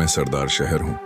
सरदार शहर हूँ।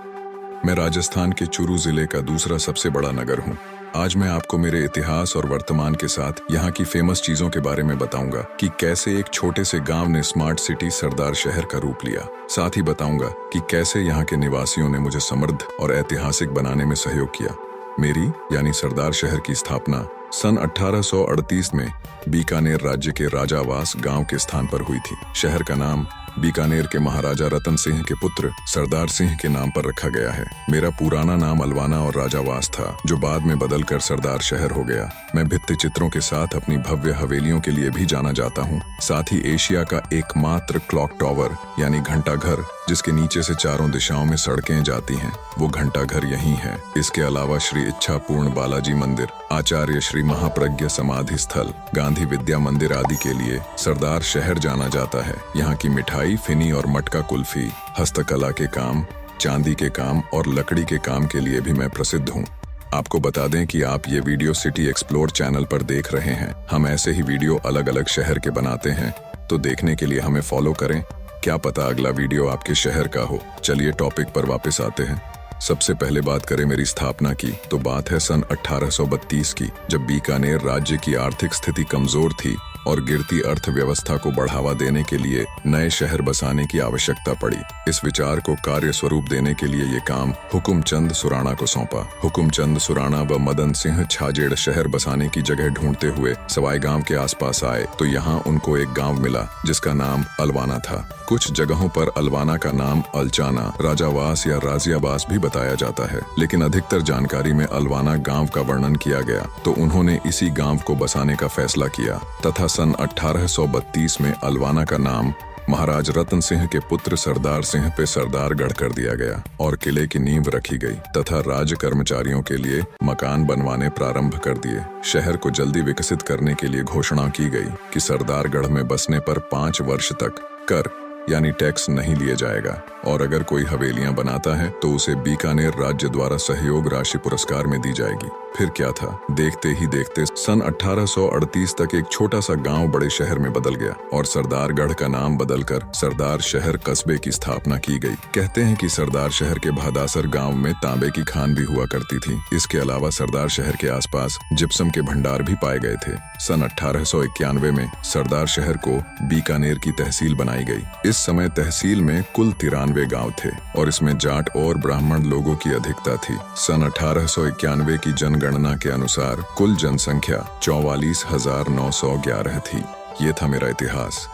मैं राजस्थान के चूरू जिले का दूसरा सबसे बड़ा नगर हूँ। आज मैं आपको मेरे इतिहास और वर्तमान के साथ यहाँ की फेमस चीजों के बारे में बताऊंगा कि कैसे एक छोटे से गांव ने स्मार्ट सिटी सरदार शहर का रूप लिया। साथ ही बताऊंगा कि कैसे यहाँ के निवासियों ने मुझे समृद्ध और ऐतिहासिक बनाने में सहयोग किया। मेरी यानी सरदार शहर की स्थापना सन 1838 में बीकानेर राज्य के राजावास गांव के स्थान पर हुई थी। शहर का नाम बीकानेर के महाराजा रतन सिंह के पुत्र सरदार सिंह के नाम पर रखा गया है। मेरा पुराना नाम अलवाना और राजावास था, जो बाद में बदलकर सरदार शहर हो गया। मैं भित्ति चित्रों के साथ अपनी भव्य हवेलियों के लिए भी जाना जाता हूँ। साथ ही एशिया का एकमात्र क्लॉक टावर यानी घंटा घर, जिसके नीचे से चारों दिशाओं में सड़कें जाती हैं, वो घंटा घर यही है। इसके अलावा श्री इच्छापूर्ण बालाजी मंदिर, आचार्य श्री महाप्रज्ञ समाधि स्थल, गांधी विद्या मंदिर आदि के लिए सरदार शहर जाना जाता है। यहाँ की मिठाई, फिनी और मटका कुल्फी, हस्तकला के काम, चांदी के काम और लकड़ी के काम के लिए भी मैं प्रसिद्ध हूँ। आपको बता दें कि आप ये वीडियो सिटी एक्सप्लोर चैनल पर देख रहे हैं। हम ऐसे ही वीडियो अलग अलग शहर के बनाते हैं, तो देखने के लिए हमें फॉलो करें। क्या पता अगला वीडियो आपके शहर का हो। चलिए टॉपिक पर वापस आते हैं। सबसे पहले बात करें मेरी स्थापना की, तो बात है सन 1832 की, जब बीकानेर राज्य की आर्थिक स्थिति कमजोर थी और गिरती अर्थव्यवस्था को बढ़ावा देने के लिए नए शहर बसाने की आवश्यकता पड़ी। इस विचार को कार्य स्वरूप देने के लिए ये काम हुकुमचंद सुराणा को सौंपा। हुकुमचंद सुराणा व मदन सिंह छाजेड़ शहर बसाने की जगह ढूंढते हुए सवाई गांव के आसपास आए, तो यहाँ उनको एक गांव मिला जिसका नाम अलवाना था। कुछ जगहों पर अलवाना का नाम अलचाना, राजावास या राजियाबास भी बताया जाता है, लेकिन अधिकतर जानकारी में अलवाना गांव का वर्णन किया गया, तो उन्होंने इसी गांव को बसाने का फैसला किया तथा सन 1832 में अलवाना का नाम महाराज रतन सिंह के पुत्र सरदार सिंह पे सरदारगढ़ कर दिया गया और किले की नींव रखी गई तथा राज कर्मचारियों के लिए मकान बनवाने प्रारंभ कर दिए। शहर को जल्दी विकसित करने के लिए घोषणा की गई कि सरदारगढ़ में बसने पर 5 वर्ष तक कर यानी टैक्स नहीं लिया जाएगा, और अगर कोई हवेलियां बनाता है तो उसे बीकानेर राज्य द्वारा सहयोग राशि पुरस्कार में दी जाएगी। फिर क्या था, देखते ही देखते सन 1838 तक एक छोटा सा गांव बड़े शहर में बदल गया और सरदारगढ़ का नाम बदलकर सरदार शहर कस्बे की स्थापना की गई। कहते हैं कि सरदार शहर के भादासर गांव में तांबे की खान भी हुआ करती थी। इसके अलावा सरदार शहर के आसपास जिप्सम के भंडार भी पाए गए थे। सन 1891 में सरदार शहर को बीकानेर की तहसील बनाई गई। इस समय तहसील में कुल 93 गांव थे और इसमें जाट और ब्राह्मण लोगों की अधिकता थी। सन 1891 की जनगणना के अनुसार कुल जनसंख्या 44,911 थी। ये था मेरा इतिहास।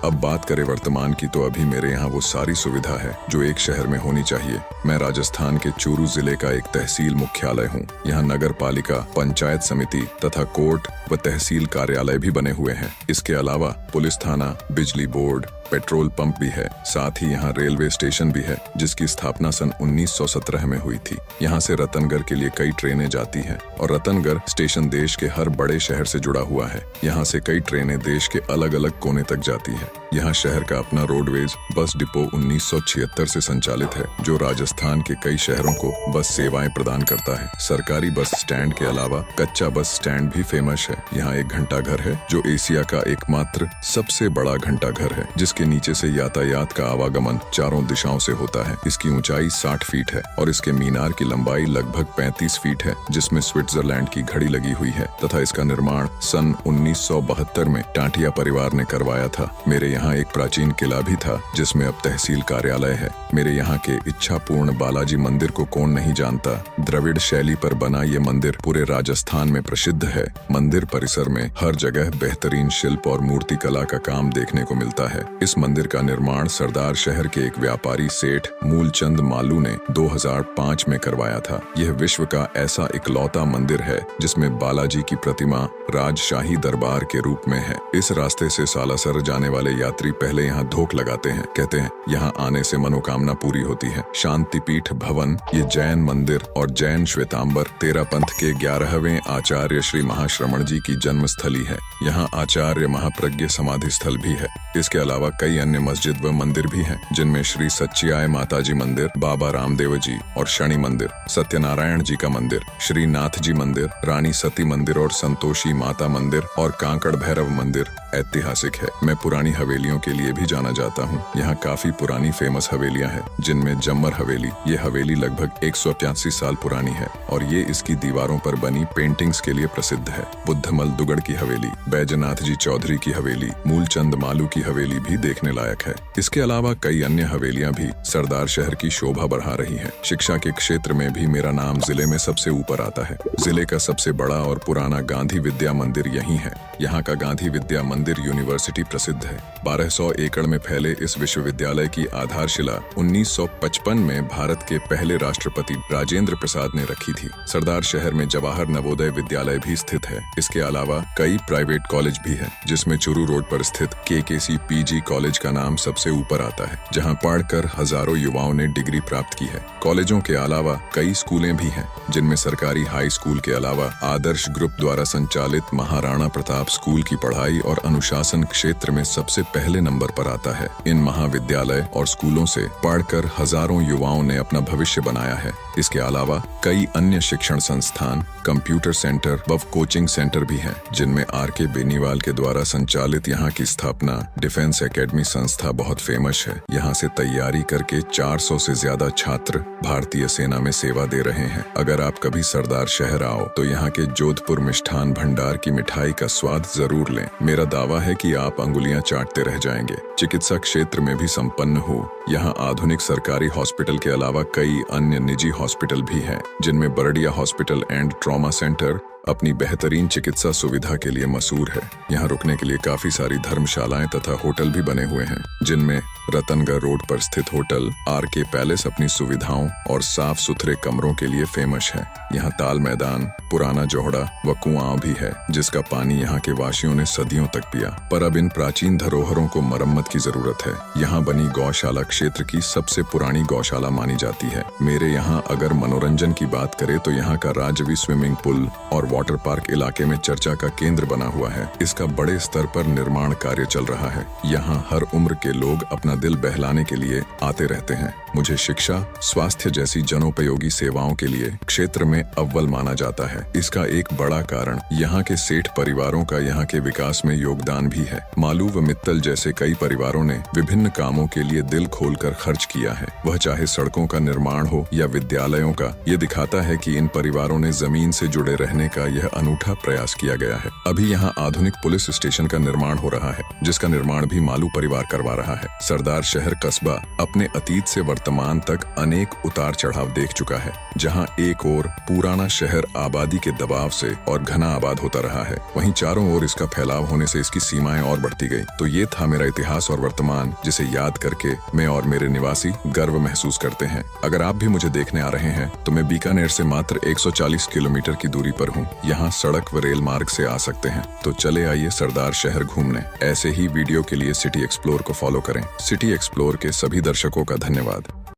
अब बात करें वर्तमान की, तो अभी मेरे यहाँ वो सारी सुविधा है जो एक शहर में होनी चाहिए। मैं राजस्थान के चूरू जिले का एक तहसील मुख्यालय हूँ। यहाँ नगर पालिका, पंचायत समिति तथा कोर्ट व तहसील कार्यालय भी बने हुए हैं। इसके अलावा पुलिस थाना, बिजली बोर्ड, पेट्रोल पंप भी है। साथ ही यहाँ रेलवे स्टेशन भी है, जिसकी स्थापना सन 1917 में हुई थी। यहाँ से रतनगढ़ के लिए कई ट्रेनें जाती हैं और रतनगढ़ स्टेशन देश के हर बड़े शहर से जुड़ा हुआ है। यहाँ से कई ट्रेनें देश के अलग अलग कोने तक जाती हैं। यहाँ शहर का अपना रोडवेज बस डिपो 1976 से संचालित है, जो राजस्थान के कई शहरों को बस सेवाएं प्रदान करता है। सरकारी बस स्टैंड के अलावा कच्चा बस स्टैंड भी फेमस है। यहाँ एक घंटा घर है, जो एशिया का एकमात्र सबसे बड़ा घंटा घर है, जिसके नीचे से यातायात का आवागमन चारों दिशाओं से होता है। इसकी ऊंचाई 60 फीट है और इसके मीनार की लंबाई लगभग 35 फीट है, जिसमें स्विट्जरलैंड की घड़ी लगी हुई है तथा इसका निर्माण सन 1972 में टाटिया परिवार ने करवाया था। मेरे यहाँ एक प्राचीन किला भी था, जिसमें अब तहसील कार्यालय है। मेरे यहाँ के इच्छापूर्ण बालाजी मंदिर को कौन नहीं जानता। द्रविड़ शैली पर बना ये मंदिर पूरे राजस्थान में प्रसिद्ध है। मंदिर परिसर में हर जगह बेहतरीन शिल्प और मूर्ति कला का काम देखने को मिलता है। इस मंदिर का निर्माण सरदार शहर के एक व्यापारी सेठ मूलचंद मालू ने 2005 में करवाया था। यह विश्व का ऐसा इकलौता मंदिर है जिसमें बालाजी की प्रतिमा राजशाही दरबार के रूप में है। इस रास्ते से सालासर जाने वाले यात्री पहले यहाँ धोख लगाते हैं। कहते हैं यहाँ आने से मनोकामना पूरी होती है। शांतिपीठ भवन, ये जैन मंदिर और जैन श्वेतांबर तेरा पंथ के 11वें आचार्य श्री महाश्रमण जी की जन्मस्थली है। यहाँ आचार्य महाप्रज्ञ समाधि स्थल भी है। इसके अलावा कई अन्य मस्जिद व मंदिर भी हैं, जिनमें श्री सच्चियाय माताजी मंदिर, बाबा रामदेव जी और शनि मंदिर, सत्यनारायण जी का मंदिर, श्री नाथ जी मंदिर, रानी सती मंदिर और संतोषी माता मंदिर और कांकड़ भैरव मंदिर ऐतिहासिक है। मैं पुरानी हवेलियों के लिए भी जाना जाता हूँ। यहाँ काफी पुरानी फेमस हवेलियाँ हैं, जिनमें जम्मर हवेली। ये हवेली लगभग 185 साल पुरानी है और ये इसकी दीवारों पर बनी पेंटिंग्स के लिए प्रसिद्ध है। बुद्धमल दुगड़ की हवेली, बैजनाथ जी चौधरी की हवेली, मूलचंद मालू की हवेली भी देखने लायक है। इसके अलावा कई अन्य हवेलियां भी सरदार शहर की शोभा बढ़ा रही हैं। शिक्षा के क्षेत्र में भी मेरा नाम जिले में सबसे ऊपर आता है। जिले का सबसे बड़ा और पुराना गांधी विद्या मंदिर यही है। यहाँ का गांधी विद्या मंदिर यूनिवर्सिटी प्रसिद्ध है। 1200 एकड़ में फैले इस विश्वविद्यालय की आधारशिला 1955 में भारत के पहले राष्ट्रपति राजेंद्र प्रसाद ने रखी थी। सरदार शहर में जवाहर नवोदय विद्यालय भी स्थित है। इसके अलावा कई प्राइवेट कॉलेज भी है, जिसमें चुरू रोड पर स्थित KKC PG कॉलेज का नाम सबसे ऊपर आता है, जहां पढ़कर हजारों युवाओं ने डिग्री प्राप्त की है। कॉलेजों के अलावा कई स्कूलें भी हैं, जिनमें सरकारी हाई स्कूल के अलावा आदर्श ग्रुप द्वारा संचालित महाराणा प्रताप स्कूल की पढ़ाई और अनुशासन क्षेत्र में सबसे पहले नंबर पर आता है। इन महाविद्यालय और स्कूलों से पढ़कर हजारों युवाओं ने अपना भविष्य बनाया है। इसके अलावा कई अन्य शिक्षण संस्थान, कंप्यूटर सेंटर व कोचिंग सेंटर भी हैं, जिनमें RK बेनीवाल के द्वारा संचालित यहाँ की स्थापना डिफेंस एकेडमी संस्था बहुत फेमस है। यहाँ से तैयारी करके 400 से ज्यादा छात्र भारतीय सेना में सेवा दे रहे हैं। अगर आप कभी सरदार शहर आओ तो यहाँ के जोधपुर मिष्ठान भंडार की मिठाई का स्वाद जरूर लें। मेरा दावा है कि आप अंगुलियां चाटते रह जाएंगे। चिकित्सा क्षेत्र में भी संपन्न हो। यहाँ आधुनिक सरकारी हॉस्पिटल के अलावा कई अन्य निजी हॉस्पिटल भी हैं, जिनमें Bardia hospital and trauma centre अपनी बेहतरीन चिकित्सा सुविधा के लिए मशहूर है। यहाँ रुकने के लिए काफी सारी धर्मशालाएं तथा होटल भी बने हुए हैं, जिनमें रतनगढ़ रोड पर स्थित होटल RK पैलेस अपनी सुविधाओं और साफ सुथरे कमरों के लिए फेमस है। यहाँ ताल मैदान, पुराना जोहड़ा व कुआं भी है, जिसका पानी यहाँ के वासियों ने सदियों तक पिया। पर अब इन प्राचीन धरोहरों को मरम्मत की जरूरत है। यहाँ बनी गौशाला क्षेत्र की सबसे पुरानी गौशाला मानी जाती है। मेरे यहाँ अगर मनोरंजन की बात करें तो यहाँ का राजवी स्विमिंग पूल और वाटर पार्क इलाके में चर्चा का केंद्र बना हुआ है। इसका बड़े स्तर पर निर्माण कार्य चल रहा है। यहाँ हर उम्र के लोग अपना दिल बहलाने के लिए आते रहते हैं। मुझे शिक्षा, स्वास्थ्य जैसी जनोपयोगी सेवाओं के लिए क्षेत्र में अव्वल माना जाता है। इसका एक बड़ा कारण यहाँ के सेठ परिवारों का यहाँ के विकास में योगदान भी है। मालू व मित्तल जैसे कई परिवारों ने विभिन्न कामों के लिए दिल खोलकर खर्च किया है, वह चाहे सड़कों का निर्माण हो या विद्यालयों का। ये दिखाता है कि इन परिवारों ने जमीन से जुड़े रहने का यह अनूठा प्रयास किया गया है। अभी यहाँ आधुनिक पुलिस स्टेशन का निर्माण हो रहा है, जिसका निर्माण भी मालू परिवार करवा रहा है। सरदार शहर कस्बा अपने अतीत से वर्तमान तक अनेक उतार चढ़ाव देख चुका है, जहाँ एक ओर पुराना शहर आबादी के दबाव से और घना आबाद होता रहा है, वहीं चारों ओर इसका फैलाव होने से इसकी सीमाएं और बढ़ती गई। तो ये था मेरा इतिहास और वर्तमान, जिसे याद करके मैं और मेरे निवासी गर्व महसूस करते हैं। अगर आप भी मुझे देखने आ रहे हैं तो मैं बीकानेर से मात्र 140 किलोमीटर की दूरी पर हूँ। यहाँ सड़क व रेल मार्ग से आ सकते हैं। तो चले आइए सरदार शहर घूमने। ऐसे ही वीडियो के लिए सिटी एक्सप्लोर को फॉलो करें। सिटी एक्सप्लोर के सभी दर्शकों का धन्यवाद।